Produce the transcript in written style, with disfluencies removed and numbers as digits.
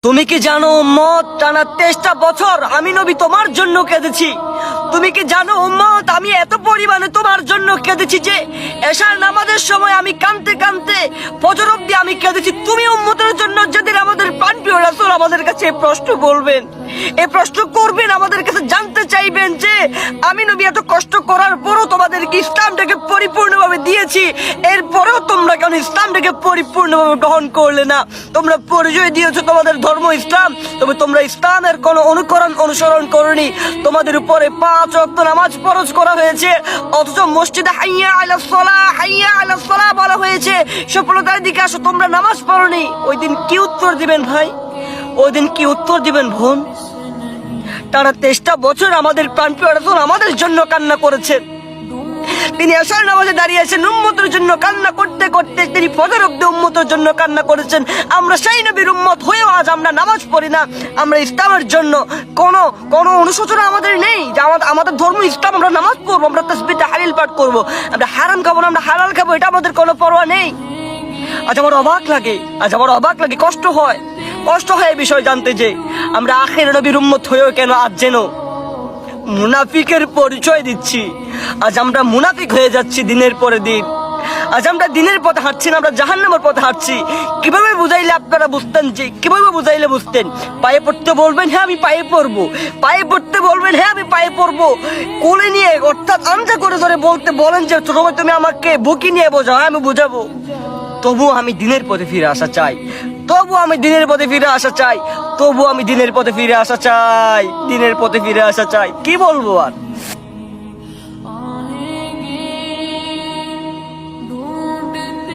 তুমি কি জানো উম্মত, টানা 23টা বছর আমি নবী তোমার জন্য কেঁদেছি। তুমি কি জানো উম্মত, আমি এত পরিমাণে তোমার জন্য কেঁদেছি যে এশার নামাজের সময় আমি কাঁদতে কাঁদতে ফজর অবধি আমি কেঁদেছি তুমি উম্মতের জন্য। যেদিন আমাদের প্রাণপ্রিয় রাসূল আমাদের কাছে এই প্রশ্ন বলবেন, এই প্রশ্ন করবেন, আমাদের কাছে জানতে চাইবেন যে আমি নবী এত কষ্ট করার পরও তোমাদেরকে ইসলামটাকে পরিপূর্ণভাবে দিয়েছি, এরপরেও তোমরা কেন ইসলামটাকে পরিপূর্ণভাবে গ্রহণ করলে না? তোমরা পরিচয় দিয়েছো তোমাদের ধর্ম ইসলাম, তবে তোমরা ইসলামের কোনো অনুসরণ করনি। তোমাদের উপরে 5 ওয়াক্ত নামাজ ফরজ করা হয়েছে, অথচ মসজিদে হাইয়া আলাস সালাহ হাইয়া আলাস সালাহ বলা হয়েছে, সফলতার দিকে আসো, তোমরা নামাজ পড়নি। ওই দিন কি উত্তর দিবেন ভাই? ওই দিন কি উত্তর দিবেন বোন? টানা 23টা বছর আমাদের প্রাণপ্রিয় রাসূল আমাদের জন্য কান্না করেছেন। তিনি এশার নামাজে দাঁড়িয়েছেন উম্মতের জন্য কান্না করতে করতে, তিনি ফজর অবধি উম্মতের জন্য কান্না করেছেন। আমরা সেই নবীর উম্মত হয়েও আজ আমরা নামাজ পড়ি না। আমরা ইসলামের জন্য কোনো অনুশোচনা আমাদের নেই যে আমাদের ধর্ম ইসলাম, আমরা নামাজ পড়বো, আমরা তাসবিহ তাহলিল পাঠ করবো, আমরা হারাম খাবো না, আমরা হালাল খাবো, এটা আমাদের কোনো পরোয়া নেই। আজ আমার অবাক লাগে, কষ্ট হয় এই বিষয় জানতে যে আমরা আখির নবীর উম্মত হয়েও কেন আজ যেন মুনাফিকের পরিচয় দিচ্ছি। আজ আমরা মুনাফিক হয়ে যাচ্ছি দিনের পরে দিন। আজ আমরা দিনের পথে হাঁটছি না, আমরা জাহান্নামের পথে হাঁটছি। কিভাবে বুঝাইলে আপনারা বুঝতেন? যে কিভাবে বুঝাইলে বুঝতেন? পায়ে পড়তে বলবেন, হ্যাঁ আমি পায়ে পড়বো। পায়ে পড়তে বলবেন, হ্যাঁ আমি পায়ে পড়বো। কোলে নিয়ে অর্থাৎ আমজা করে ধরে বলতে বলেন যে ছোট ভাই তুমি আমাকে বুকি নিয়ে বোঝাও, হ্যাঁ আমি বুঝাবো। তবু আমি দিনের পথে ফিরে আসা চাই, দিনের পথে ফিরে আসা চাই। কি বলবো আর?